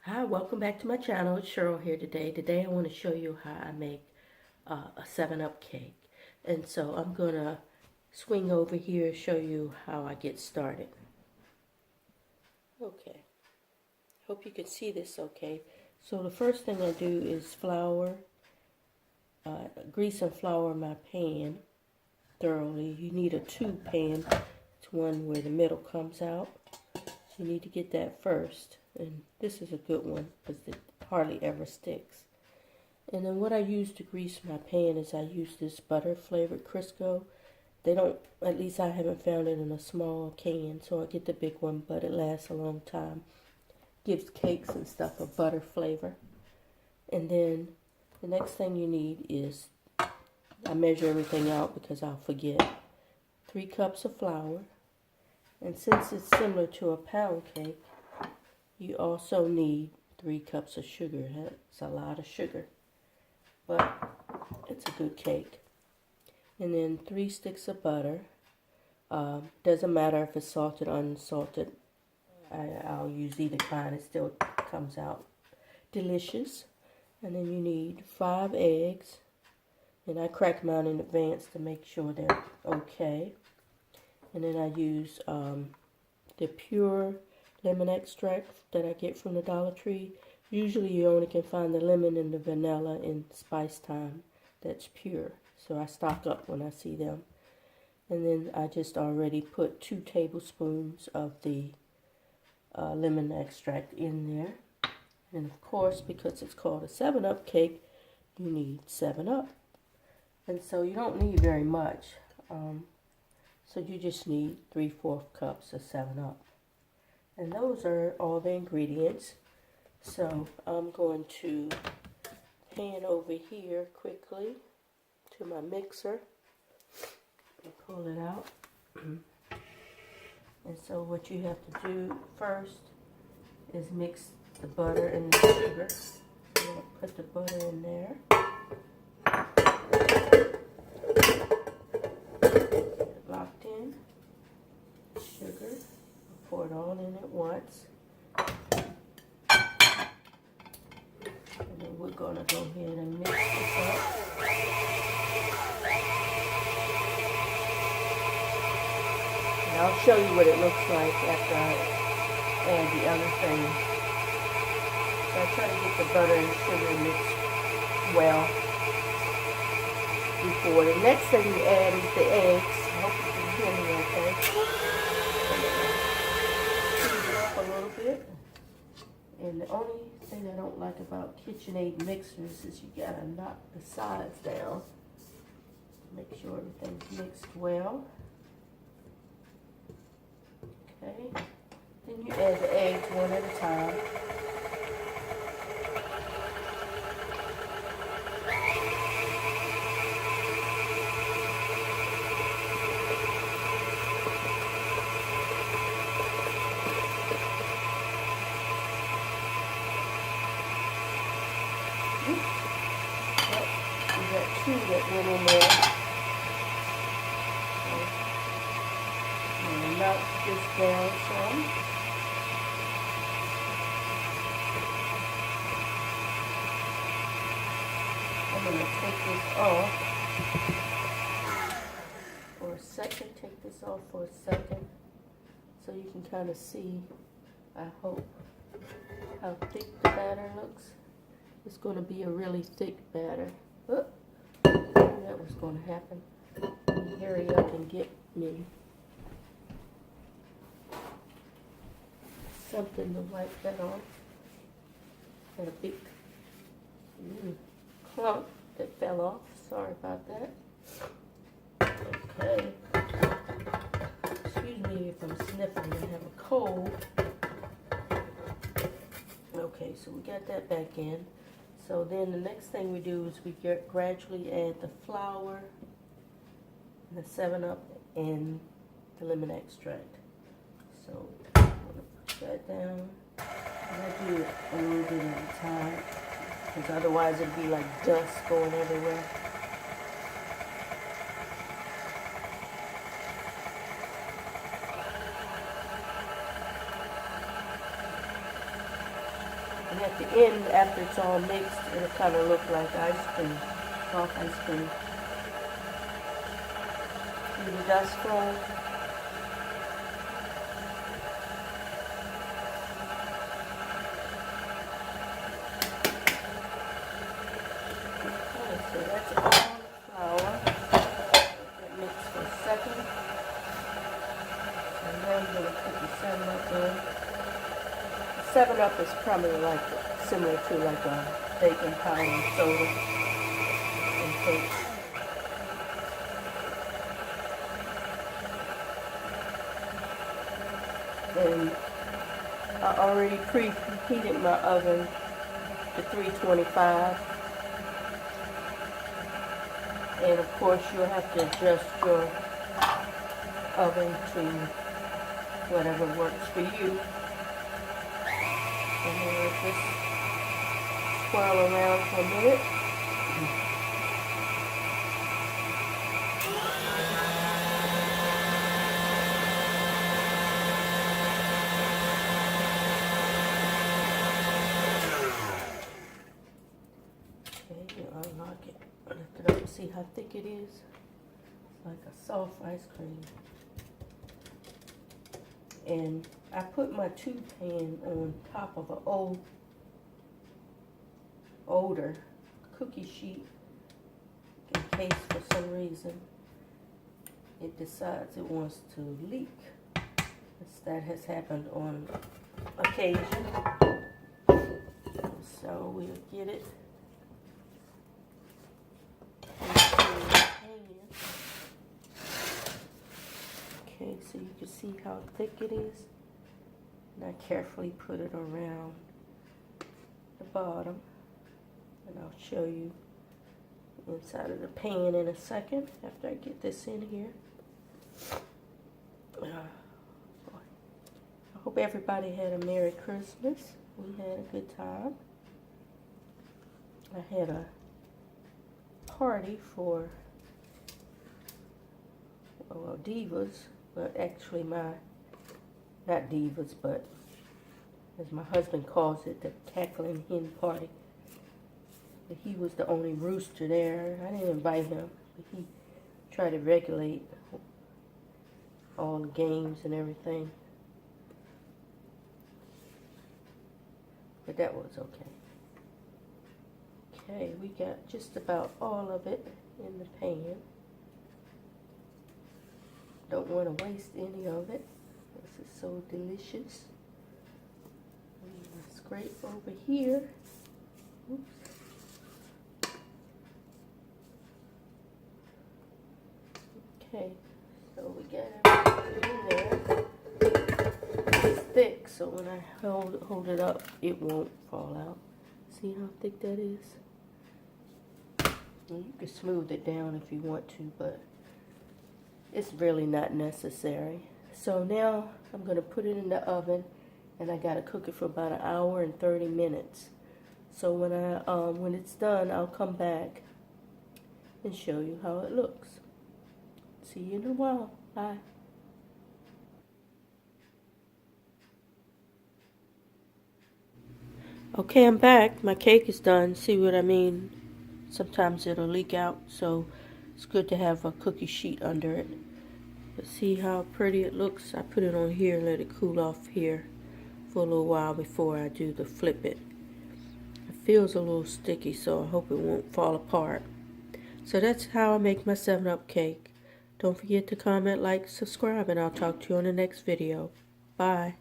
Hi, welcome back to my channel. It's Cheryl here today. Today I want to show you how I make a 7-Up cake. And so I'm going to swing over here and show you how I get started. Okay, hope you can see this okay. So the first thing I do is grease and flour my pan thoroughly. You need a tube pan. It's one where the middle comes out. You need to get that first, and this is a good one because it hardly ever sticks. And then what I use to grease my pan is I use this butter flavored Crisco. They don't, at least I haven't found it in a small can, so I get the big one, but it lasts a long time. Gives cakes and stuff a butter flavor. And then the next thing you need is, I measure everything out because I'll forget, 3 cups of flour. And since it's similar to a pound cake, you also need 3 cups of sugar. That's a lot of sugar, but it's a good cake. And then 3 sticks of butter. Doesn't matter if it's salted or unsalted. I'll use either kind. It still comes out delicious. And then you need 5 eggs. And I crack them out in advance to make sure they're okay. And then I use the pure lemon extract that I get from the Dollar Tree. Usually you only can find the lemon and the vanilla in Spice Time that's pure. So I stock up when I see them. And then I just already put 2 tablespoons of the lemon extract in there. And of course, because it's called a 7-Up cake, you need 7-Up. And so you don't need very much. So you just need 3/4 cups of 7-Up. And those are all the ingredients. So I'm going to pan over here quickly to my mixer and pull it out. And so what you have to do first is mix the butter and the sugar. So I'm going to put the butter in there. Locked in. Sugar. Pour it all in at once. And then we're going to go ahead and mix this up. And I'll show you what it looks like after I add the other thing. So I try to get the butter and sugar mixed well before. The next thing you add is the eggs. I hope you can hear me okay. Heat it up a little bit. And the only thing I don't like about KitchenAid mixers is you gotta knock the sides down. Make sure everything's mixed well. Okay. Then you add the eggs one at a time. We got 2 that went in there. I'm going to knock this down some. I'm going to take this off for a second. Take this off for a second so you can kind of see, I hope, how thick the batter looks. It's going to be a really thick batter. Oh, I knew that was going to happen. Let me hurry up and get me something to wipe that off. Got a big clump that fell off. Sorry about that. Okay. Excuse me if I'm sniffling. I have a cold. Okay, so we got that back in. So then the next thing we do is we gradually add the flour, the 7-Up, and the lemon extract. So I'm going to push that down. And I do it a little bit at a time, because otherwise it'd be like dust going everywhere. And at the end, after it's all mixed, it'll kind of look like ice cream, soft ice cream. See the dust flying? Okay, so that's all the flour. That mix for a second. And then I'm going to put the 7-Up in. 7-Up is probably like similar to like a baking powder soda and cake. And I already preheated my oven to 325. And of course you'll have to adjust your oven to whatever works for you. And then we'll just swirl around for a minute. Okay, you unlock it. Lift it up and see how thick it is. It's like a soft ice cream. And I put my tube pan on top of an older cookie sheet in case for some reason it decides it wants to leak. That has happened on occasion. So we'll get it. Okay, so you can see how thick it is. And I carefully put it around the bottom. And I'll show you inside of the pan in a second after I get this in here. I hope everybody had a Merry Christmas. We had a good time. I had a party for, well, divas, but actually not divas, but as my husband calls it, the cackling hen party. But he was the only rooster there. I didn't invite him, but he tried to regulate all the games and everything. But that was okay. Okay, we got just about all of it in the pan. Don't want to waste any of it. This is so delicious. I'm going to scrape over here. Oops. Okay, so we got everything in there. It's thick, so when I hold it up, it won't fall out. See how thick that is? And you can smooth it down if you want to, but it's really not necessary. So now I'm going to put it in the oven, and I got to cook it for about 1 hour and 30 minutes. So when it's done, I'll come back and show you how it looks. See you in a while. Bye. Okay, I'm back. My cake is done. See what I mean? Sometimes it'll leak out, so it's good to have a cookie sheet under it. But see how pretty it looks? I put it on here and let it cool off here for a little while before I do the flip it. It feels a little sticky, so I hope it won't fall apart. So that's how I make my 7-Up cake. Don't forget to comment, like, subscribe, and I'll talk to you on the next video. Bye.